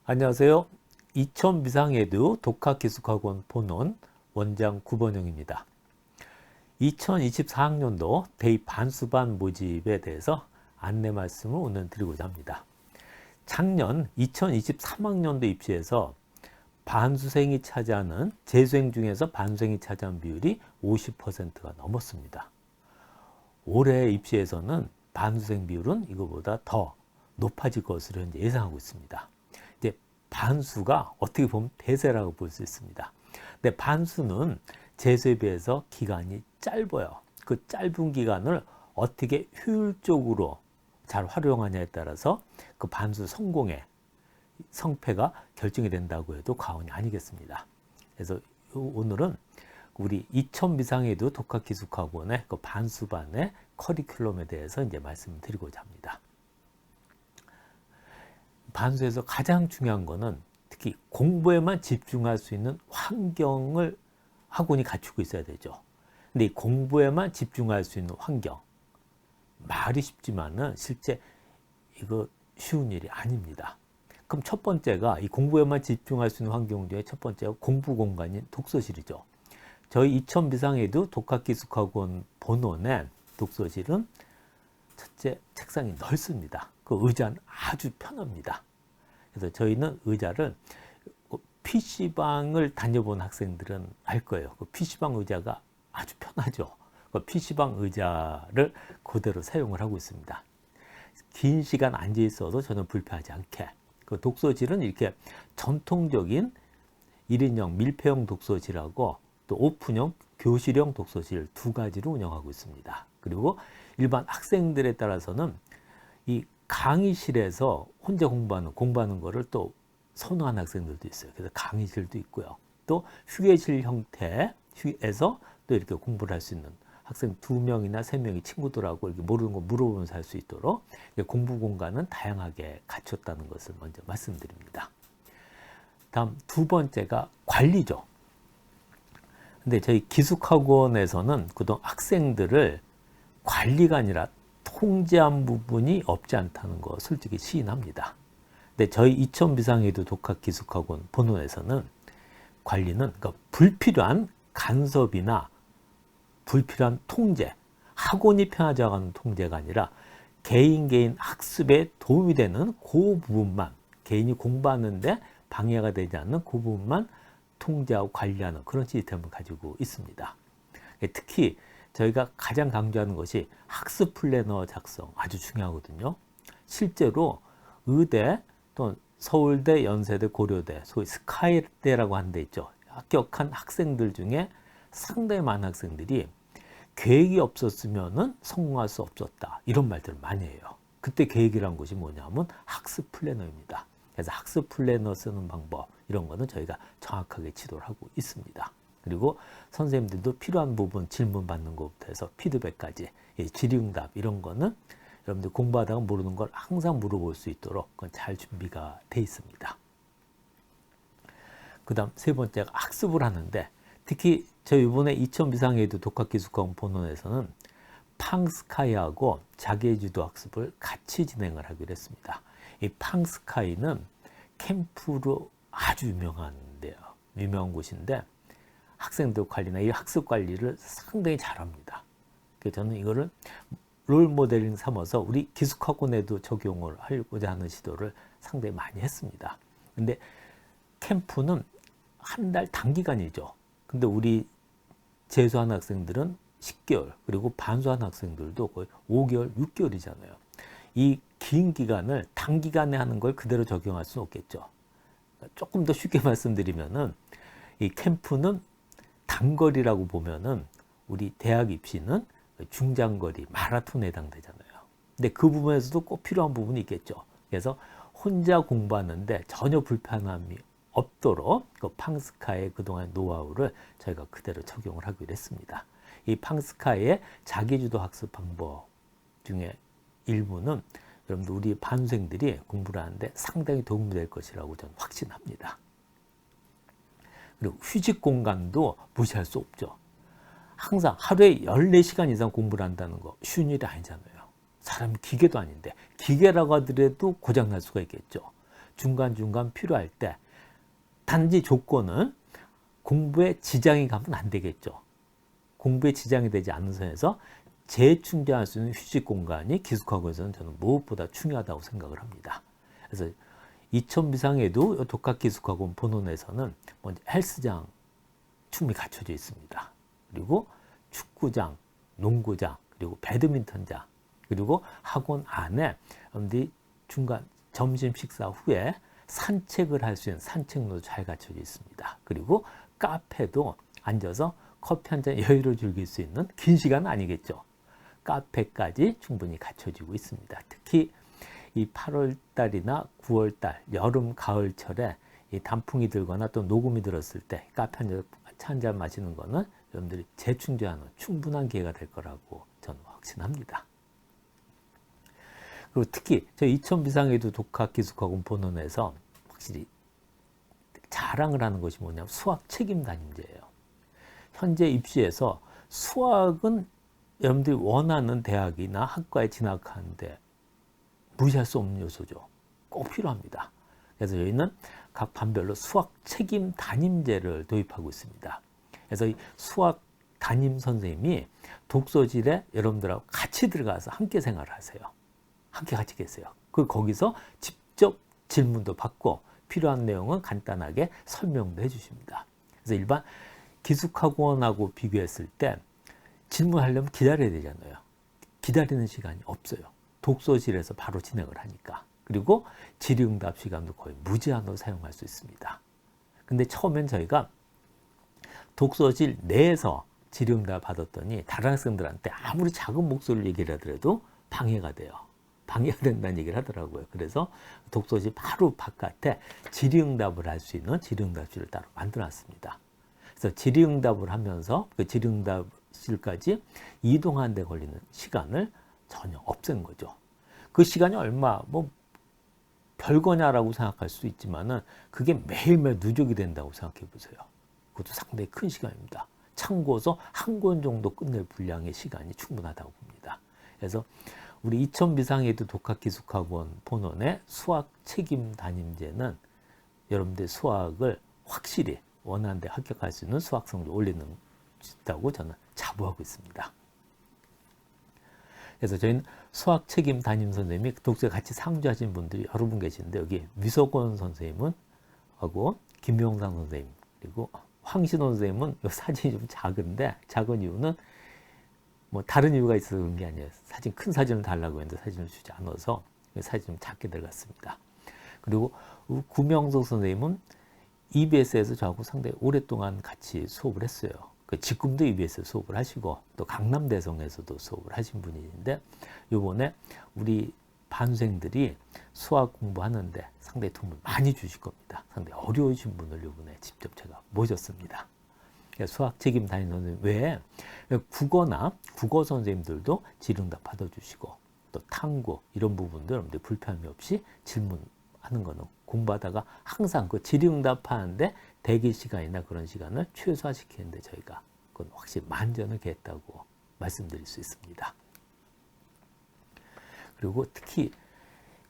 안녕하세요. 이천 미상에듀 독학기숙학원 본원 원장 구번영입니다. 2024학년도 대입 반수반 모집에 대해서 안내 말씀을 오늘 드리고자 합니다. 작년 2023학년도 입시에서 반수생이 차지하는 재수생 중에서 반수생이 차지한 비율이 50%가 넘었습니다. 올해 입시에서는 반수생 비율은 이거보다 더 높아질 것으로 현재 예상하고 있습니다. 이제 반수가 어떻게 보면 대세라고 볼 수 있습니다. 근데 반수는 재수에 비해서 기간이 짧아요. 그 짧은 기간을 어떻게 효율적으로 잘 활용하냐에 따라서 그 반수 성공의 성패가 결정이 된다고 해도 과언이 아니겠습니다. 그래서 오늘은 우리 이천 미상에듀 독학기숙학원의 그 반수반의 커리큘럼에 대해서 이제 말씀을 드리고자 합니다. 반수에서 가장 중요한 거는 특히 공부에만 집중할 수 있는 환경을 학원이 갖추고 있어야 되죠. 근데 이 공부에만 집중할 수 있는 환경, 말이 쉽지만은 실제 이거 쉬운 일이 아닙니다. 그럼 첫 번째가 이 공부에만 집중할 수 있는 환경 중에 첫 번째가 공부 공간인 독서실이죠. 저희 이천 미상에듀 독학기숙학원 본원의 독서실은 첫째, 책상이 넓습니다. 그 의자는 아주 편합니다. 그래서 저희는 의자를 PC방을 다녀본 학생들은 알 거예요. 그 PC방 의자가 아주 편하죠. 그 PC방 의자를 그대로 사용을 하고 있습니다. 긴 시간 앉아 있어도 전혀 불편하지 않게. 그 독서실은 이렇게 전통적인 1인용 밀폐형 독서실하고 또 오픈형 교실형 독서실 두 가지로 운영하고 있습니다. 그리고 일반 학생들에 따라서는 이 강의실에서 혼자 공부하는 거를 또 선호하는 학생들도 있어요. 그래서 강의실도 있고요. 또 휴게실 형태에서 또 이렇게 공부를 할 수 있는 학생 2명이나 3명이 친구들하고 이렇게 모르는 거 물어보면서 할 수 있도록 공부 공간은 다양하게 갖췄다는 것을 먼저 말씀드립니다. 다음 두 번째가 관리죠. 근데 저희 기숙학원에서는 그동안 학생들을 관리가 아니라 통제한 부분이 없지 않다는 거 솔직히 시인합니다. 근데 저희 이천 미상에듀 독학기숙학원 본원에서는 관리는 그러니까 불필요한 간섭이나 불필요한 통제, 학원이 편하지 않은 통제가 아니라 개인 학습에 도움이 되는 그 부분만, 개인이 공부하는데 방해가 되지 않는 그 부분만 통제하고 관리하는 그런 시스템을 가지고 있습니다. 특히 저희가 가장 강조하는 것이 학습 플래너 작성 아주 중요하거든요. 실제로 의대 또는 서울대, 연세대, 고려대, 소위 스카이대라고 하는 데 있죠. 합격한 학생들 중에 상당히 많은 학생들이 계획이 없었으면 성공할 수 없었다. 이런 말들을 많이 해요. 그때 계획이란 것이 뭐냐면 학습 플래너입니다. 그래서 학습 플래너 쓰는 방법 이런 거는 저희가 정확하게 지도를 하고 있습니다. 그리고 선생님들도 필요한 부분 질문 받는 것부터 해서 피드백까지 질의응답 이런 거는 여러분들 공부하다가 모르는 걸 항상 물어볼 수 있도록 그건 잘 준비가 돼 있습니다. 그 다음 세 번째가 학습을 하는데 특히 저희 이번에 이천 미상에듀 독학기숙학원 본원에서는 팡스카이하고 자기주도 학습을 같이 진행을 하기로 했습니다. 이 팡스카이는 캠프로 아주 유명한데요. 유명한 곳인데 학생들 관리나 이 학습 관리를 상당히 잘합니다. 그래서 저는 이거를 롤 모델링 삼아서 우리 기숙학원에도 적용을 하려고자 하는 시도를 상당히 많이 했습니다. 근데 캠프는 한 달 단기간이죠. 근데 우리 재수하는 학생들은 10개월, 그리고 반수하는 학생들도 거의 5개월, 6개월이잖아요. 이 긴 기간을 단기간에 하는 걸 그대로 적용할 수는 없겠죠. 조금 더 쉽게 말씀드리면은 이 캠프는 단거리라고 보면은 우리 대학 입시는 중장거리, 마라톤에 해당되잖아요. 근데 그 부분에서도 꼭 필요한 부분이 있겠죠. 그래서 혼자 공부하는데 전혀 불편함이 없도록 그 팡스카의 그동안 노하우를 저희가 그대로 적용을 하기로 했습니다. 이 팡스카의 자기주도 학습 방법 중에 일부는 여러분들 우리 반수생들이 공부를 하는데 상당히 도움이 될 것이라고 저는 확신합니다. 그리고 휴식 공간도 무시할 수 없죠. 항상 하루에 14시간 이상 공부를 한다는 거 쉬운 일이 아니잖아요. 사람이 기계도 아닌데 기계라고 하더라도 고장날 수가 있겠죠. 중간중간 필요할 때 단지 조건은 공부에 지장이 가면 안 되겠죠. 공부에 지장이 되지 않는 선에서 재충전할 수 있는 휴식 공간이 기숙학원에서는 저는 무엇보다 중요하다고 생각을 합니다. 그래서 2000 비상에도 독학기숙학원 본원에서는 먼저 헬스장 충분히 갖춰져 있습니다. 그리고 축구장, 농구장, 그리고 배드민턴장, 그리고 학원 안에 여러분들이 중간 점심 식사 후에 산책을 할 수 있는 산책로도 잘 갖춰져 있습니다. 그리고 카페도 앉아서 커피 한 잔 여유를 즐길 수 있는 긴 시간은 아니겠죠. 카페까지 충분히 갖춰지고 있습니다. 특히 이 8월 달이나 9월 달, 여름, 가을철에 이 단풍이 들거나 또 녹음이 들었을 때 카페 한 잔 마시는 거는 여러분들이 재충전하는 충분한 기회가 될 거라고 저는 확신합니다. 그리고 특히 저희 2000 비상에도 독학기숙학원 본원에서 확실히 자랑을 하는 것이 뭐냐면 수학 책임 담임제예요. 현재 입시에서 수학은 여러분들이 원하는 대학이나 학과에 진학하는데 무시할 수 없는 요소죠. 꼭 필요합니다. 그래서 저희는 각 반별로 수학 책임 담임제를 도입하고 있습니다. 그래서 이 수학 담임 선생님이 독서실에 여러분들하고 같이 들어가서 함께 생활을 하세요. 함께 같이 계세요. 거기서 직접 질문도 받고 필요한 내용은 간단하게 설명도 해주십니다. 그래서 일반 기숙학원하고 비교했을 때 질문하려면 기다려야 되잖아요. 기다리는 시간이 없어요. 독서실에서 바로 진행을 하니까. 그리고 질의응답 시간도 거의 무제한으로 사용할 수 있습니다. 근데 처음엔 저희가 독서실 내에서 질의응답 받았더니 다른 학생들한테 아무리 작은 목소리를 얘기를 하더라도 방해가 돼요. 방해가 된다는 얘기를 하더라고요. 그래서 독서실 바로 바깥에 질의응답을 할 수 있는 질의응답실을 따로 만들어놨습니다. 그래서 질의응답을 하면서 그 질의응답실까지 이동하는 데 걸리는 시간을 전혀 없앤 거죠. 그 시간이 얼마 별거냐라고 생각할 수도 있지만은 그게 매일매일 누적이 된다고 생각해 보세요. 그것도 상당히 큰 시간입니다. 참고서 한 권 정도 끝낼 분량의 시간이 충분하다고 봅니다. 그래서 우리 2000 비상에도 독학기숙학원 본원의 수학 책임 담임제는 여러분들 수학을 확실히 원하는 데 합격할 수 있는 수학 성적을 올리는 있다고 저는 자부하고 있습니다. 그래서 저희는 수학 책임 담임 선생님이 독서에 같이 상주하신 분들이 여러 분 계시는데 여기 위석원 선생님은 하고 김명상 선생님 그리고 황신호 선생님은 이 사진이 좀 작은데 작은 이유는 다른 이유가 있어서 그런 게 아니에요. 큰 사진을 달라고 했는데 사진을 주지 않아서 사진이 좀 작게 들어갔습니다. 그리고 구명석 선생님은 EBS에서 저하고 상당히 오랫동안 같이 수업을 했어요. 지금도 EBS에서 수업을 하시고 또 강남대성에서도 수업을 하신 분인데 이번에 우리 반생들이 수학 공부하는데 상당히 도움을 많이 주실 겁니다. 상당히 어려우신 분을 이번에 직접 제가 모셨습니다. 수학 책임 담임 선생님 외에 국어 선생님들도 질의응답 받아주시고 또 탐구 이런 부분들 여러분들 불편함이 없이 질문하는 거는 공부하다가 항상 그 질의응답 하는데 대기 시간이나 그런 시간을 최소화시키는데 저희가 그건 확실히 만전을 기했다고 말씀드릴 수 있습니다. 그리고 특히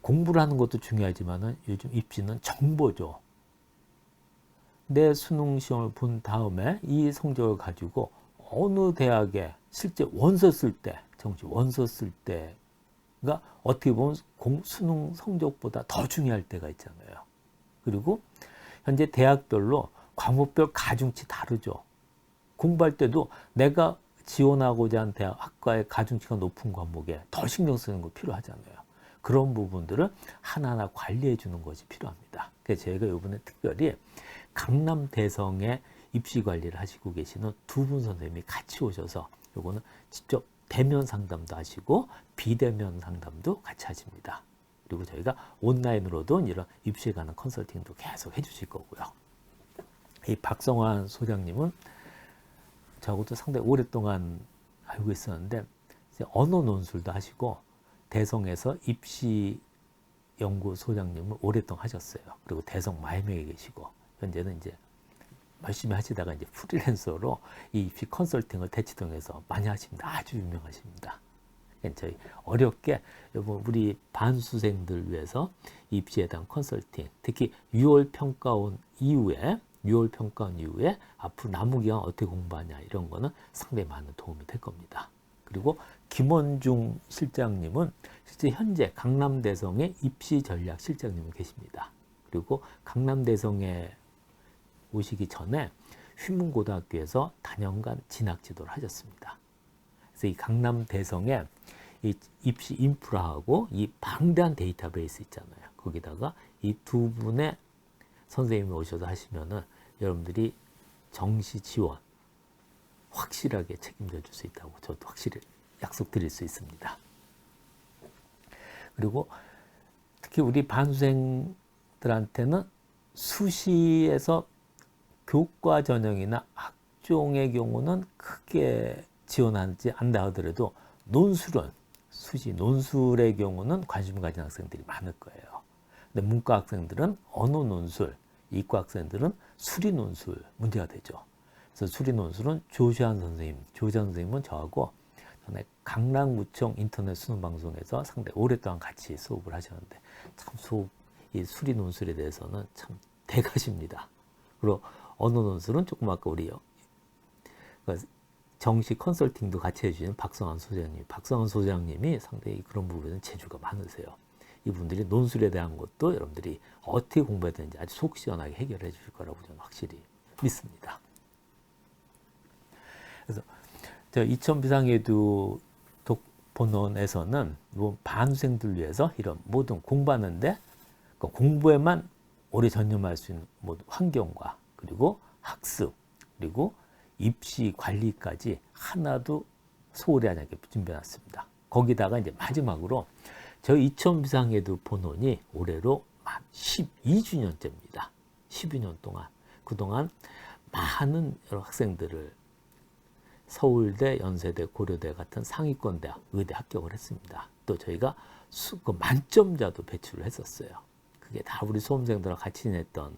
공부를 하는 것도 중요하지만은 요즘 입시는 정보죠. 내 수능 시험을 본 다음에 이 성적을 가지고 어느 대학에 실제 원서 쓸 때, 정시 원서 쓸 때가 어떻게 보면 수능 성적보다 더 중요할 때가 있잖아요. 그리고 현재 대학별로 과목별 가중치 다르죠. 공부할 때도 내가 지원하고자 하는 대학 학과의 가중치가 높은 과목에 더 신경 쓰는 거 필요하잖아요. 그런 부분들을 하나하나 관리해 주는 것이 필요합니다. 그래서 저희가 이번에 특별히 강남 대성에 입시 관리를 하시고 계시는 두 분 선생님이 같이 오셔서 요거는 직접 대면 상담도 하시고 비대면 상담도 같이 하십니다. 그리고 저희가 온라인으로도 이런 입시에 관한 컨설팅도 계속 해주실 거고요. 이 박성환 소장님은 저하고도 상당히 오랫동안 알고 있었는데 이제 언어 논술도 하시고 대성에서 입시 연구소장님을 오랫동안 하셨어요. 그리고 대성 마이맥에 계시고 현재는 이제 열심히 하시다가 이제 프리랜서로 이 입시 컨설팅을 대치동에서 많이 하십니다. 아주 유명하십니다. 저희 어렵게 우리 반수생들 위해서 입시에 대한 컨설팅, 특히 6월 평가 온 이후에 앞으로 남은 기간 어떻게 공부하냐 이런 거는 상당히 많은 도움이 될 겁니다. 그리고 김원중 실장님은 실제 현재 강남대성의 입시 전략 실장님이 계십니다. 그리고 강남대성에 오시기 전에 휘문고등학교에서 단연간 진학 지도를 하셨습니다. 그래서 이 강남대성에 이 입시 인프라하고 이 방대한 데이터베이스 있잖아요. 거기다가 이 두 분의 선생님이 오셔서 하시면은 여러분들이 정시 지원 확실하게 책임져 줄 수 있다고 저도 확실히 약속드릴 수 있습니다. 그리고 특히 우리 반수생들한테는 수시에서 교과 전형이나 학종의 경우는 크게 지원하지 않다 하더라도 논술은 수시 논술의 경우는 관심 가진 학생들이 많을 거예요. 근데 문과 학생들은 언어 논술, 이과 학생들은 수리 논술 문제가 되죠. 그래서 수리 논술은 조시환 선생님은 저하고 전에 강남구청 인터넷 수능 방송에서 상당히 오랫동안 같이 수업을 하셨는데 참 이 수리 논술에 대해서는 참 대가십니다. 그리고 언어 논술은 조금 아까 우리 정시 컨설팅도 같이 해주시는 박성환 소장님이 상당히 그런 부분에는 재주가 많으세요. 이분들이 논술에 대한 것도 여러분들이 어떻게 공부해야 되는지 아주 속 시원하게 해결해 주실 거라고 저는 확실히 믿습니다. 그래서 저 이천 비상에듀 본원에서는 반수생들 위해서 이런 모든 공부하는데 공부에만 오래 전념할 수 있는 모든 환경과 그리고 학습 그리고 입시 관리까지 하나도 소홀히 하지 않게 준비해놨습니다. 거기다가 이제 마지막으로 저희 이천 비상에듀 본원이 올해로 만 12주년째입니다. 12년 동안 그동안 많은 여러 학생들을 서울대, 연세대, 고려대 같은 상위권 대학, 의대 합격을 했습니다. 또 저희가 만점자도 배출을 했었어요. 그게 다 우리 수험생들과 같이 냈던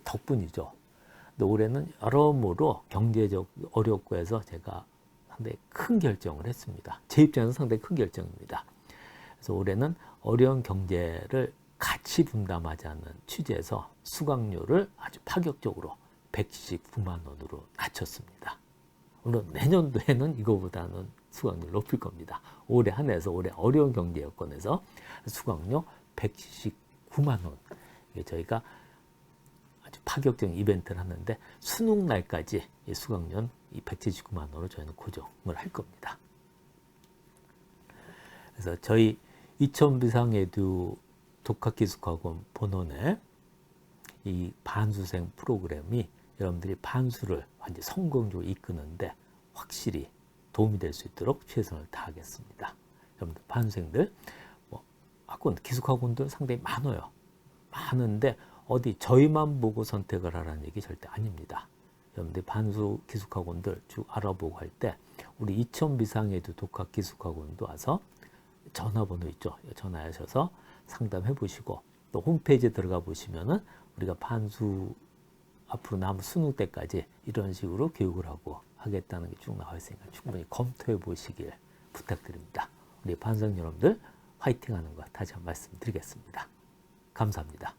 덕분이죠. 근데 올해는 여러모로 경제적 어렵고 해서 제가 상당히 큰 결정을 했습니다. 제 입장에서 상당히 큰 결정입니다. 그래서 올해는 어려운 경제를 같이 분담하자는 취지에서 수강료를 아주 파격적으로 119만 원으로 낮췄습니다. 물론 내년도에는 이거보다는 수강료를 높일 겁니다. 올해 한 해에서 올해 어려운 경제 여건에서 수강료 119만 원. 저희가 아주 파격적인 이벤트를 하는데 수능 날까지 이 수강료는 이 179만 원으로 저희는 고정을 할 겁니다. 그래서 저희 이천 비상에듀 독학기숙학원 본원의 이 반수생 프로그램이 여러분들이 반수를 완전 성공적으로 이끄는데 확실히 도움이 될 수 있도록 최선을 다하겠습니다. 여러분들 반수생들 학원 기숙학원들 상당히 많아요. 많은데 어디 저희만 보고 선택을 하라는 얘기 절대 아닙니다. 여러분들 반수 기숙학원들 쭉 알아보고 할 때 우리 이천 비상에듀 독학기숙학원도 와서 전화번호 있죠. 전화하셔서 상담해 보시고 또 홈페이지에 들어가 보시면은 우리가 반수 앞으로 남은 수능 때까지 이런 식으로 교육을 하고 하겠다는 게 쭉 나와 있으니까 충분히 검토해 보시길 부탁드립니다. 우리 반수생 여러분들 화이팅 하는 거 다시 한번 말씀드리겠습니다. 감사합니다.